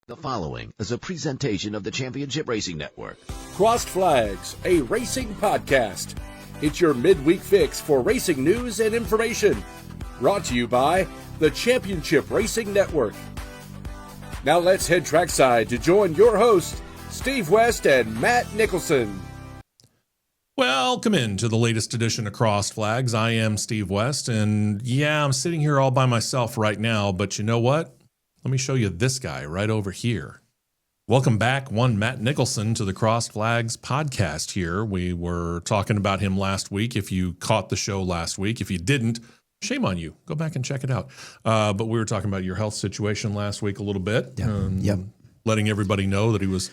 The following is a presentation of the Championship Racing Network. Crossed Flags, a racing podcast. It's your midweek fix for racing news and information. Brought to you by the Championship Racing Network. Now let's head trackside to join your hosts, Steve West and Matt Nicholson. Welcome into the latest edition of Crossed Flags. I am Steve West, and yeah, I'm sitting here all by myself right now, but you know what? Let me show you this guy right over here. Welcome back, one Matt Nicholson, to the Crossed Flags podcast here. We were talking about him last week. If you caught the show last week, if you didn't, shame on you. Go back and check it out. But we were talking about your health situation last week a little bit. Yep. Letting everybody know that he was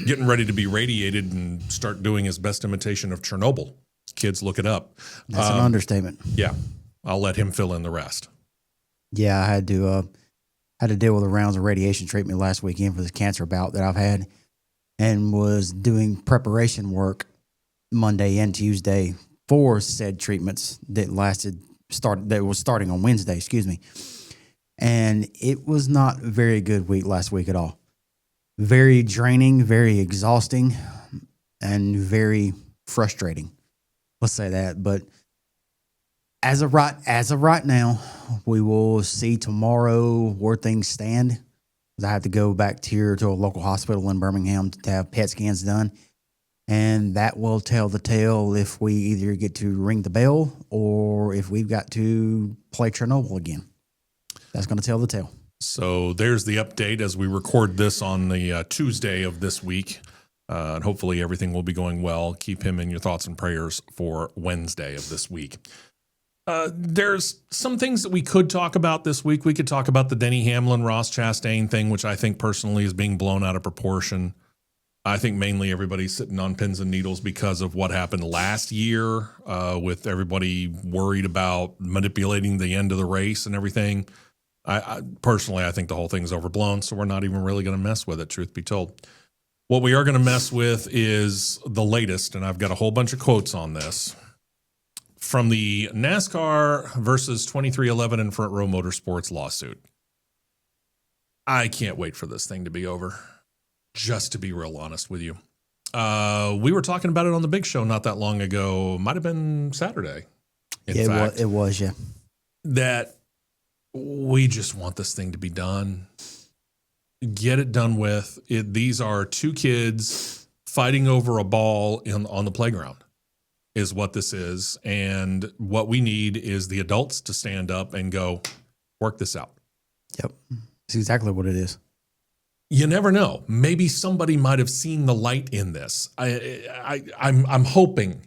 getting ready to be radiated and start doing his best imitation of Chernobyl. Kids, look it up. That's an understatement. Yeah. I'll let him fill in the rest. Yeah, I had to deal with the rounds of radiation treatment last weekend for this cancer bout that I've had, and was doing preparation work Monday and Tuesday for said treatments that was starting on Wednesday, And it was not a very good week last week at all. Very draining, very exhausting, and very frustrating. Let's say that. But as of right now, we will see tomorrow where things stand. I have to go back here to a local hospital in Birmingham to have PET scans done. And that will tell the tale if we either get to ring the bell or if we've got to play Chernobyl again. That's going to tell the tale. So there's the update as we record this on the Tuesday of this week. And hopefully everything will be going well. Keep him in your thoughts and prayers for Wednesday of this week. There's some things that we could talk about this week. We could talk about the Denny Hamlin, Ross Chastain thing, which I think personally is being blown out of proportion. I think mainly everybody's sitting on pins and needles because of what happened last year with everybody worried about manipulating the end of the race and everything. I personally think the whole thing's overblown, so we're not even really going to mess with it, truth be told. What we are going to mess with is the latest, and I've got a whole bunch of quotes on this. From the NASCAR versus 2311 and Front Row Motorsports lawsuit. I can't wait for this thing to be over, just to be real honest with you. We were talking about it on the big show not that long ago. Might have been Saturday. In fact, it was. that we just want this thing to be done. Get it done with. These are two kids fighting over a ball on the playground. Is what this is. And what we need is the adults to stand up and go, work this out. Yep. That's exactly what it is. You never know. Maybe somebody might have seen the light in this. I'm hoping,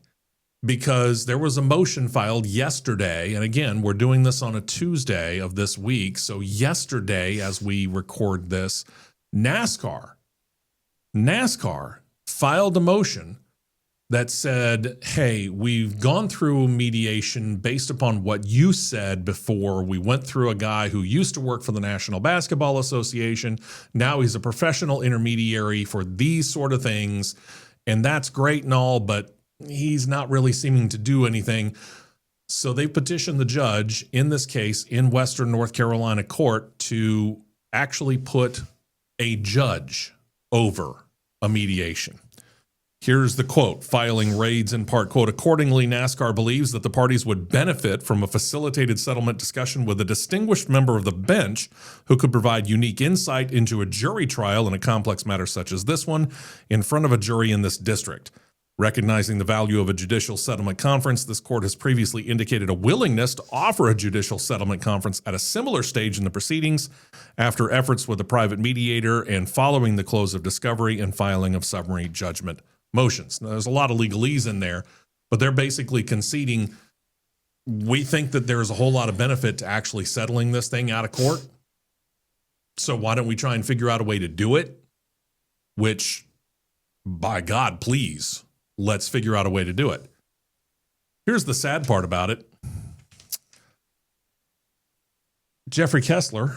because there was a motion filed yesterday. And again, we're doing this on a Tuesday of this week. So yesterday, as we record this, NASCAR filed a motion that said, hey, we've gone through mediation based upon what you said before. We went through a guy who used to work for the National Basketball Association. Now he's a professional intermediary for these sort of things. And that's great and all, but he's not really seeming to do anything. So they petitioned the judge in this case in Western North Carolina court to actually put a judge over a mediation. Here's the quote. Filing reads in part, quote, accordingly, NASCAR believes that the parties would benefit from a facilitated settlement discussion with a distinguished member of the bench who could provide unique insight into a jury trial in a complex matter such as this one in front of a jury in this district. Recognizing the value of a judicial settlement conference, this court has previously indicated a willingness to offer a judicial settlement conference at a similar stage in the proceedings after efforts with a private mediator and following the close of discovery and filing of summary judgment motions. Now, there's a lot of legalese in there, but they're basically conceding we think that there's a whole lot of benefit to actually settling this thing out of court. So why don't we try and figure out a way to do it? Which, by God, please, let's figure out a way to do it. Here's the sad part about it. Jeffrey Kessler,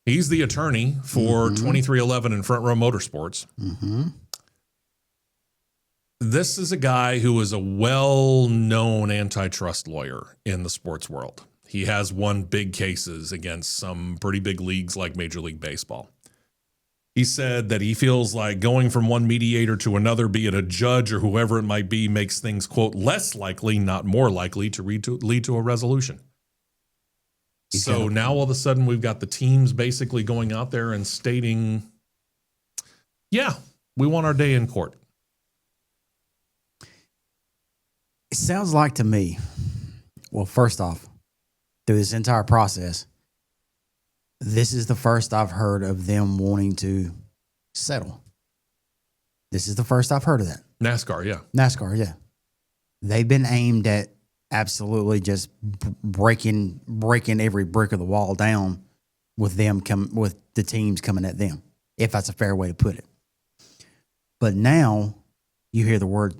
he's the attorney for 2311 and Front Row Motorsports. Mm-hmm. This is a guy who is a well-known antitrust lawyer in the sports world. He has won big cases against some pretty big leagues like Major League Baseball. He said that he feels like going from one mediator to another, be it a judge or whoever it might be, makes things, quote, less likely, not more likely to lead to a resolution. So now all of a sudden we've got the teams basically going out there and stating, yeah, we want our day in court. It sounds like to me, well, first off, through this entire process, this is the first I've heard of them wanting to settle. This is the first I've heard of that. NASCAR, yeah. NASCAR, yeah. They've been aimed at absolutely just breaking every brick of the wall down with with the teams coming at them, if that's a fair way to put it. But now you hear the word,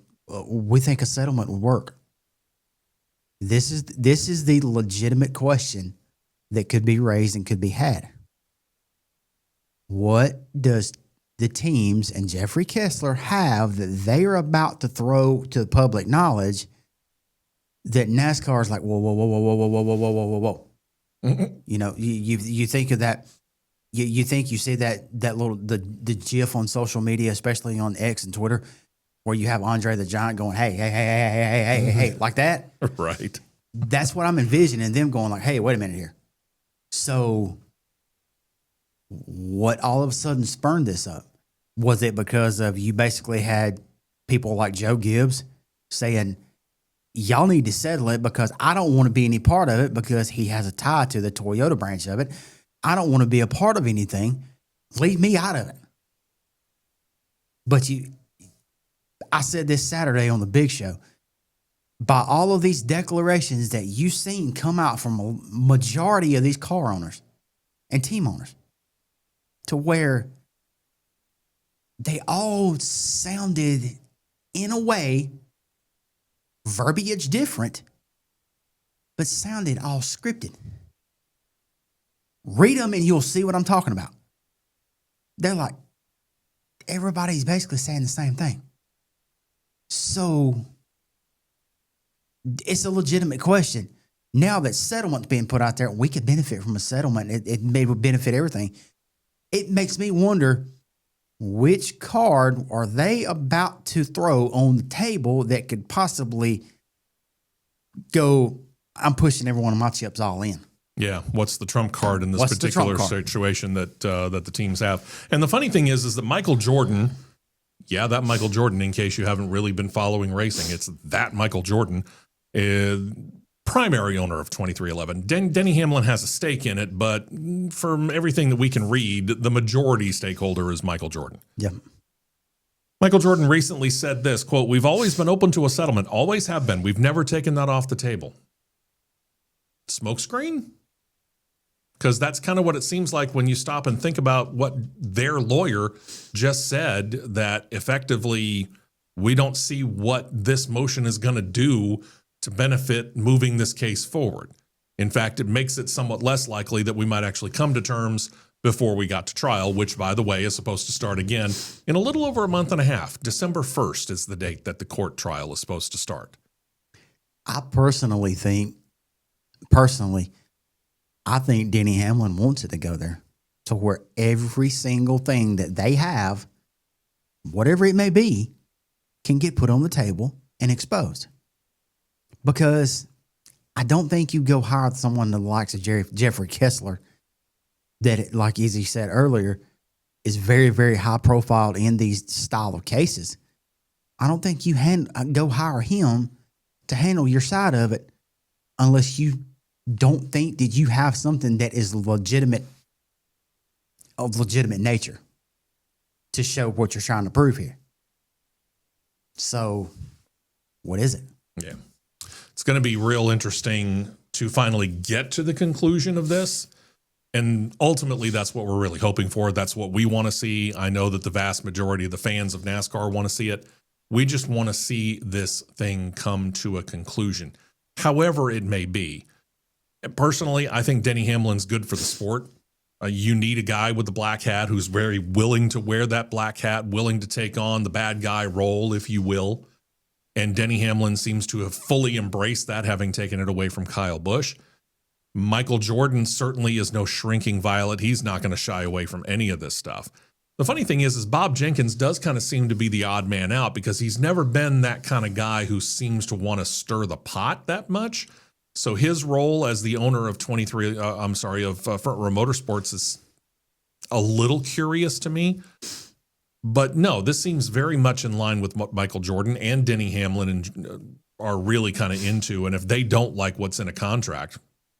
we think a settlement would work. This is the legitimate question that could be raised and could be had. What does the teams and Jeffrey Kessler have that they are about to throw to the public knowledge that NASCAR is like, whoa, whoa, whoa, whoa, whoa, whoa, whoa, whoa, whoa, whoa, whoa. Mm-hmm. You know, you think of that. You think you see that little the GIF on social media, especially on X and Twitter, where you have Andre the Giant going, hey, hey, hey, hey, hey, hey, hey, hey, like that. Right. That's what I'm envisioning, them going like, hey, wait a minute here. So what all of a sudden spurned this up? Was it because of you basically had people like Joe Gibbs saying, y'all need to settle it because I don't want to be any part of it because he has a tie to the Toyota branch of it. I don't want to be a part of anything. Leave me out of it. But I said this Saturday on the Big Show, by all of these declarations that you've seen come out from a majority of these car owners and team owners, to where they all sounded, in a way, verbiage different, but sounded all scripted. Read them and you'll see what I'm talking about. They're like, everybody's basically saying the same thing. So it's a legitimate question. Now that settlement's being put out there, we could benefit from a settlement. It may benefit everything. It makes me wonder, which card are they about to throw on the table that could possibly go, I'm pushing every one of my chips all in. Yeah, what's the trump card in this particular situation that the teams have? And the funny thing is that Michael Jordan, that Michael Jordan, in case you haven't really been following racing, it's that Michael Jordan, primary owner of 2311. Denny Hamlin has a stake in it, but from everything that we can read, the majority stakeholder is Michael Jordan. Yep. Michael Jordan recently said this, quote, "We've always been open to a settlement, always have been. We've never taken that off the table." Smokescreen? Because that's kind of what it seems like when you stop and think about what their lawyer just said, that effectively we don't see what this motion is going to do to benefit moving this case forward. In fact, it makes it somewhat less likely that we might actually come to terms before we got to trial, which, by the way, is supposed to start again in a little over a month and a half. December 1st is the date that the court trial is supposed to start. I think Denny Hamlin wants it to go there, to where every single thing that they have, whatever it may be, can get put on the table and exposed. Because I don't think you go hire someone the likes of Jeffrey Kessler, that, like Izzy said earlier, is very, very high profile in these style of cases. I don't think you go hire him to handle your side of it unless you don't think that you have something that is of legitimate nature to show what you're trying to prove here. So, what is it? Yeah. It's going to be real interesting to finally get to the conclusion of this. And ultimately, that's what we're really hoping for. That's what we want to see. I know that the vast majority of the fans of NASCAR want to see it. We just want to see this thing come to a conclusion, however it may be. Personally, I think Denny Hamlin's good for the sport. You need a guy with the black hat who's very willing to wear that black hat, willing to take on the bad guy role, if you will. And Denny Hamlin seems to have fully embraced that, having taken it away from Kyle Busch. Michael Jordan certainly is no shrinking violet. He's not going to shy away from any of this stuff. The funny thing is Bob Jenkins does kind of seem to be the odd man out because he's never been that kind of guy who seems to want to stir the pot that much. So his role as the owner of Front Row Motorsports is a little curious to me. But no, this seems very much in line with what Michael Jordan and Denny Hamlin are really kind of into. And if they don't like what's in a contract,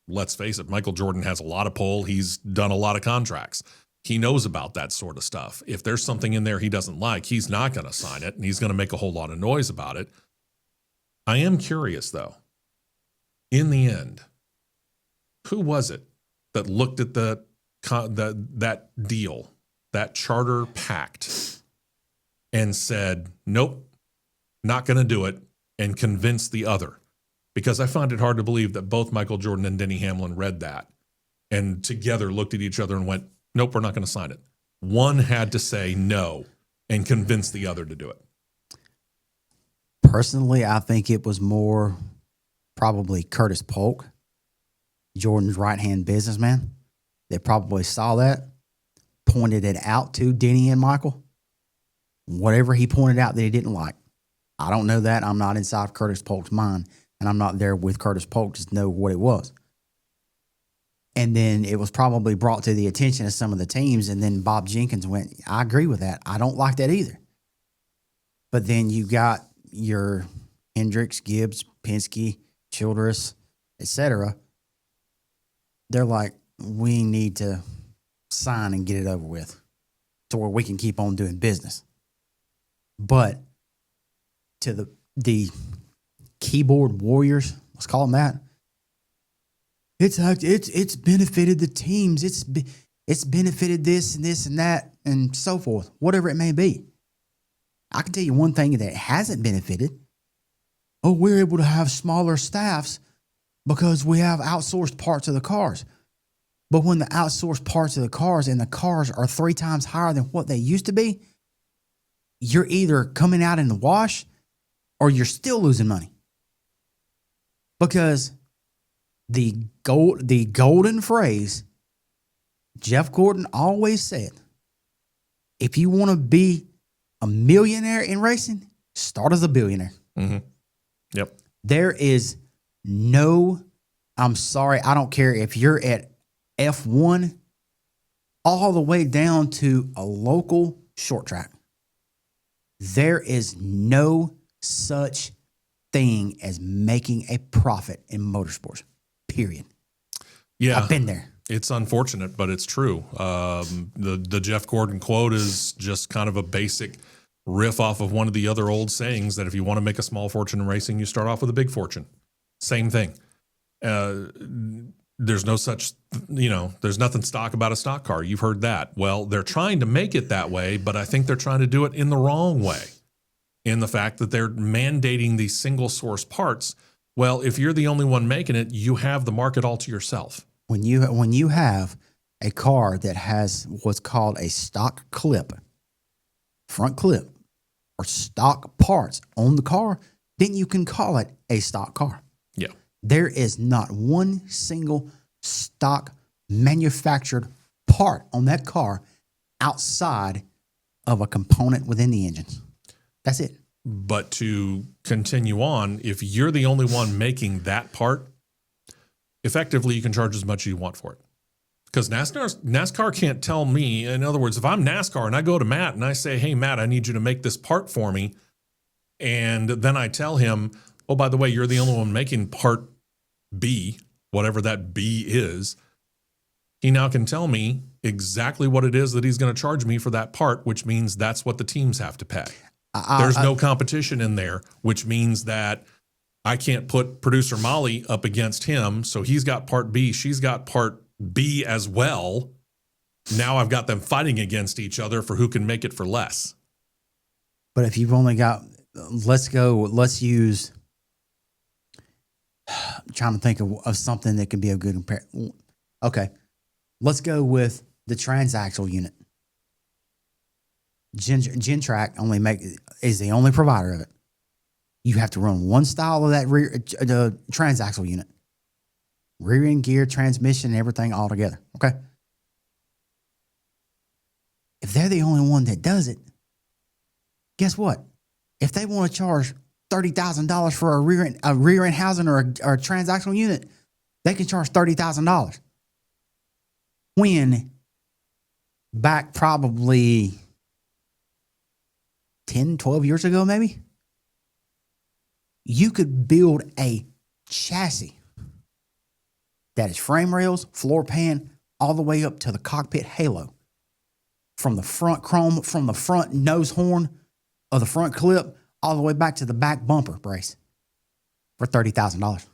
let's face it, Michael Jordan has a lot of pull. He's done a lot of contracts. He knows about that sort of stuff. If there's something in there he doesn't like, he's not going to sign it, and he's going to make a whole lot of noise about it. I am curious, though. In the end, who was it that looked at that deal, that charter pact, and said, nope, not going to do it, and convinced the other? Because I find it hard to believe that both Michael Jordan and Denny Hamlin read that and together looked at each other and went, nope, we're not going to sign it. One had to say no and convince the other to do it. Personally, I think it was more probably Curtis Polk, Jordan's right-hand businessman. They probably saw that, pointed it out to Denny and Michael. Whatever he pointed out that he didn't like. I don't know that. I'm not inside Curtis Polk's mind, and I'm not there with Curtis Polk to know what it was. And then it was probably brought to the attention of some of the teams, and then Bob Jenkins went, I agree with that. I don't like that either. But then you got your Hendricks, Gibbs, Penske, Childress, etc. They're like, we need to sign and get it over with to where we can keep on doing business. But to the keyboard warriors, let's call them that, it's benefited the teams. It's benefited this and that and so forth, whatever it may be. I can tell you one thing that it hasn't benefited. Oh, we're able to have smaller staffs because we have outsourced parts of the cars. But when the outsourced parts of the cars and the cars are 3 times higher than what they used to be, you're either coming out in the wash or you're still losing money. Because the golden phrase Jeff Gordon always said, if you want to be a millionaire in racing, start as a billionaire. Mm-hmm. Yep. There is no, I'm sorry, I don't care if you're at F1 all the way down to a local short track. There is no such thing as making a profit in motorsports, period. Yeah. I've been there. It's unfortunate, but it's true. The Jeff Gordon quote is just kind of a basic riff off of one of the other old sayings that if you want to make a small fortune in racing, you start off with a big fortune. Same thing. There's no such, there's nothing stock about a stock car. You've heard that. Well, they're trying to make it that way, but I think they're trying to do it in the wrong way, in the fact that they're mandating these single source parts. Well, if you're the only one making it, you have the market all to yourself. When you have a car that has what's called a stock clip, front clip, or stock parts on the car, then you can call it a stock car. Yeah. There is not one single stock manufactured part on that car outside of a component within the engines. That's it. But to continue on, if you're the only one making that part, effectively you can charge as much as you want for it. Because NASCAR can't tell me, in other words, if I'm NASCAR and I go to Matt and I say, hey, Matt, I need you to make this part for me. And then I tell him, oh, by the way, you're the only one making part B, whatever that B is. He now can tell me exactly what it is that he's going to charge me for that part, which means that's what the teams have to pay. There's no competition in there, which means that I can't put producer Molly up against him. So he's got part B. She's got part B as well. Now I've got them fighting against each other for who can make it for less. But if you've only got, let's use, I'm trying to think of something that could be a good comparison. Okay. Let's go with the transaxle unit. Gentrack is the only provider of it. You have to run one style of that the transaxle unit. rear end gear, transmission, everything all together. Okay. If they're the only one that does it, guess what? If they want to charge $30,000 for a rear end housing or a transactional unit, they can charge $30,000. When back probably 10, 12 years ago, maybe, you could build a chassis that is frame rails, floor pan, all the way up to the cockpit halo. From the front chrome, from the front nose horn of the front clip, all the way back to the back bumper brace for $30,000.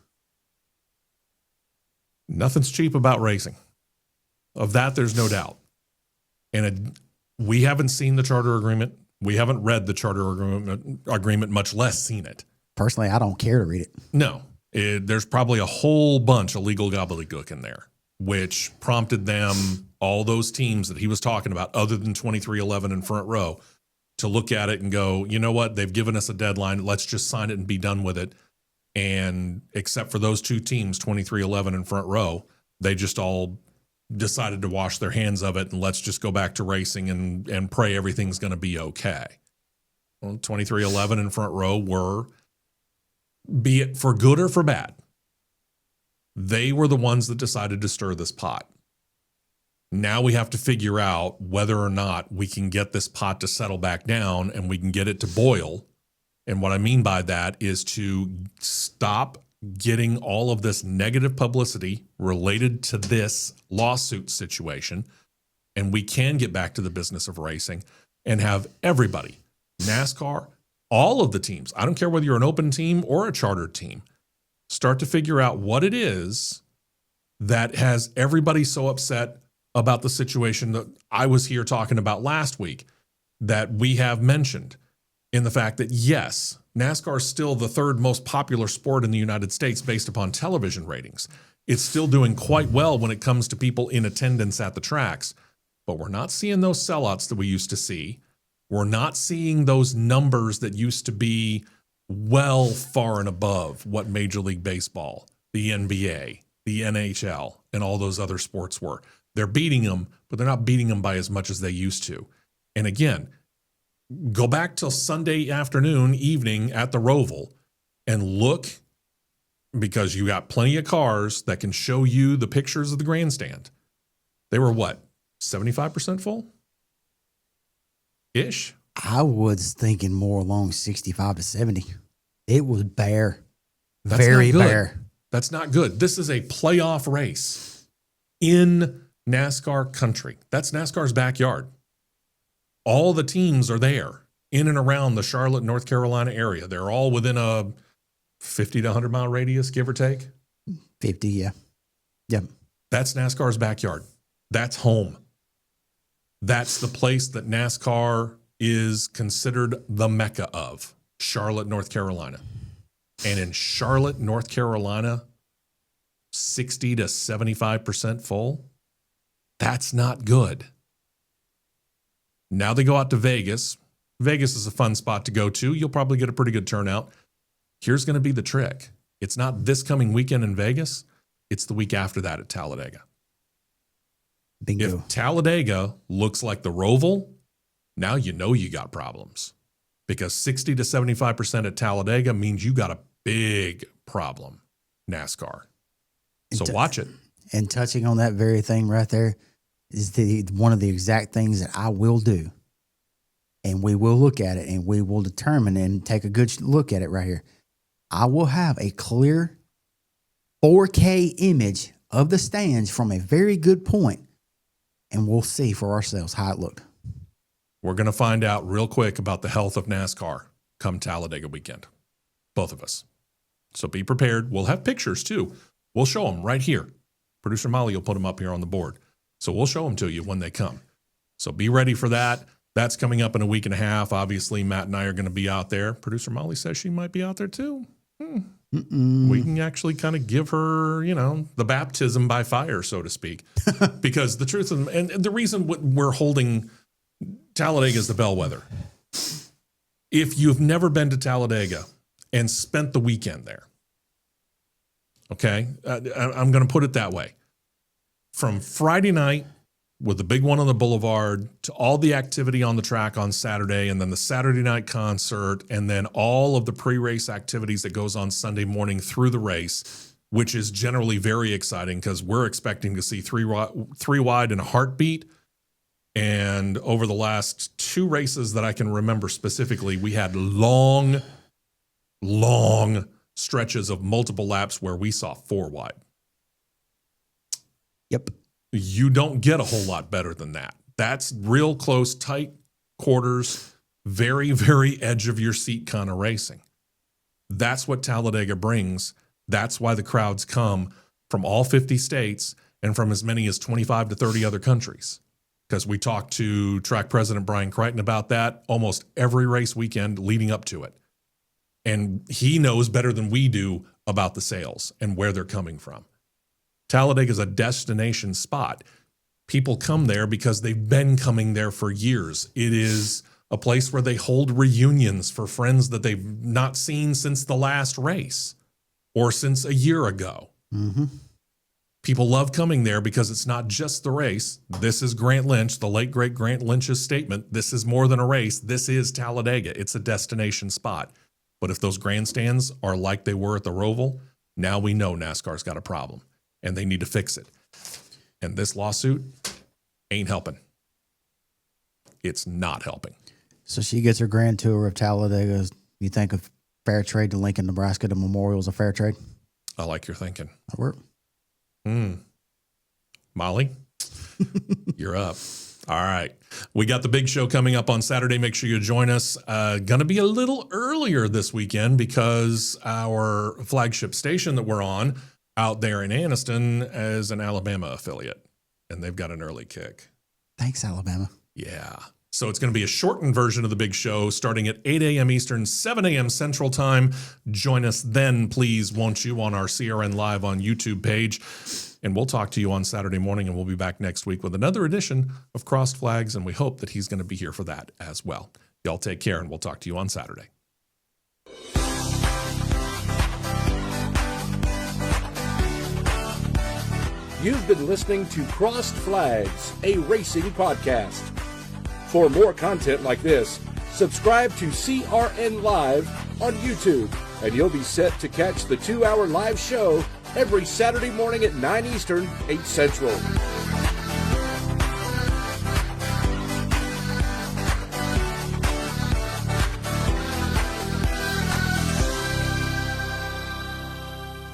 Nothing's cheap about racing. Of that, there's no doubt. And we haven't seen the charter agreement. We haven't read the charter agreement, much less seen it. Personally, I don't care to read it. No. There's probably a whole bunch of legal gobbledygook in there, which prompted them, all those teams that he was talking about, other than 2311 and Front Row, to look at it and go, you know what? They've given us a deadline. Let's just sign it and be done with it. And except for those two teams, 2311 and Front Row, they just all decided to wash their hands of it and let's just go back to racing and pray everything's going to be okay. Well, 2311 and Front Row were, be it for good or for bad, they were the ones that decided to stir this pot. Now we have to figure out whether or not we can get this pot to settle back down and we can get it to boil. And what I mean by that is to stop getting all of this negative publicity related to this lawsuit situation. And we can get back to the business of racing and have everybody, NASCAR, all of the teams, I don't care whether you're an open team or a chartered team, start to figure out what it is that has everybody so upset about the situation that I was here talking about last week, that we have mentioned, in the fact that, yes, NASCAR is still the third most popular sport in the United States based upon television ratings. It's still doing quite well when it comes to people in attendance at the tracks, but we're not seeing those sellouts that we used to see. We're not seeing those numbers that used to be well far and above what Major League Baseball, the NBA, the NHL, and all those other sports were. They're beating them, but they're not beating them by as much as they used to. And again, go back till Sunday afternoon, evening at the Roval and look, because you got plenty of cars that can show you the pictures of the grandstand. They were what, 75% full? Ish. I was thinking more along 65 to 70. It was bare. That's very not good. bare. That's not good. This is a playoff race in NASCAR country. That's NASCAR's backyard. All the teams are there in and around the Charlotte, North Carolina area. They're all within a 50 to 100 mile radius, give or take. 50, yeah. Yep. That's NASCAR's backyard. That's home. That's the place that NASCAR is considered the mecca of, Charlotte, North Carolina. And in Charlotte, North Carolina, 60 to 75% full. That's not good. Now they go out to Vegas. Vegas is a fun spot to go to. You'll probably get a pretty good turnout. Here's going to be the trick. It's not this coming weekend in Vegas. It's the week after that at Talladega. Bingo. If Talladega looks like the Roval, now you know you got problems. Because 60 to 75% at Talladega means you got a big problem, NASCAR. So watch it. And touching on that very thing right there is one of the exact things that I will do. And we will look at it and we will determine and take a good look at it right here. I will have a clear 4K image of the stands from a very good point, and we'll see for ourselves how it looked. We're going to find out real quick about the health of NASCAR come Talladega weekend. Both of us. So be prepared. We'll have pictures too. We'll show them right here. Producer Molly will put them up here on the board. So we'll show them to you when they come. So be ready for that. That's coming up in a week and a half. Obviously, Matt and I are going to be out there. Producer Molly says she might be out there too. We can actually kind of give her, the baptism by fire, so to speak. Because the truth of, and the reason we're holding Talladega as the bellwether, if you've never been to Talladega and spent the weekend there, Okay. I'm going to put it that way. From Friday night with the big one on the boulevard to all the activity on the track on Saturday, and then the Saturday night concert, and then all of the pre-race activities that goes on Sunday morning through the race, which is generally very exciting because we're expecting to see three wide in a heartbeat. And over the last 2 races that I can remember specifically, we had long stretches of multiple laps where we saw 4 wide. Yep. You don't get a whole lot better than that. That's real close, tight quarters, very, very edge of your seat kind of racing. That's what Talladega brings. That's why the crowds come from all 50 states and from as many as 25 to 30 other countries. Because we talked to track president Brian Crichton about that almost every race weekend leading up to it. And he knows better than we do about the sales and where they're coming from. Talladega is a destination spot. People come there because they've been coming there for years. It is a place where they hold reunions for friends that they've not seen since the last race or since a year ago. Mm-hmm. People love coming there because it's not just the race. This is Grant Lynch, the late, great Grant Lynch's statement. This is more than a race. This is Talladega. It's a destination spot. But if those grandstands are like they were at the Roval, now we know NASCAR's got a problem. And they need to fix it. And this lawsuit ain't helping. It's not helping. So she gets her grand tour of Talladega. You think of fair trade to Lincoln, Nebraska to Memorial is a fair trade? I like your thinking. That work. Molly, you're up. All right. We got the big show coming up on Saturday. Make sure you join us. Going to be a little earlier this weekend because our flagship station that we're on out there in Anniston is an Alabama affiliate, and they've got an early kick. Thanks, Alabama. Yeah. So it's going to be a shortened version of the big show starting at 8 a.m. Eastern, 7 a.m. Central Time. Join us then, please, won't you, on our CRN Live on YouTube page. And we'll talk to you on Saturday morning, and we'll be back next week with another edition of Crossed Flags, and we hope that he's going to be here for that as well. Y'all take care, and we'll talk to you on Saturday. You've been listening to Crossed Flags, a racing podcast. For more content like this, subscribe to CRN Live on YouTube, and you'll be set to catch the 2-hour live show every Saturday morning at 9 Eastern, 8 Central.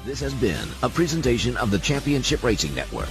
This has been a presentation of the Championship Racing Network.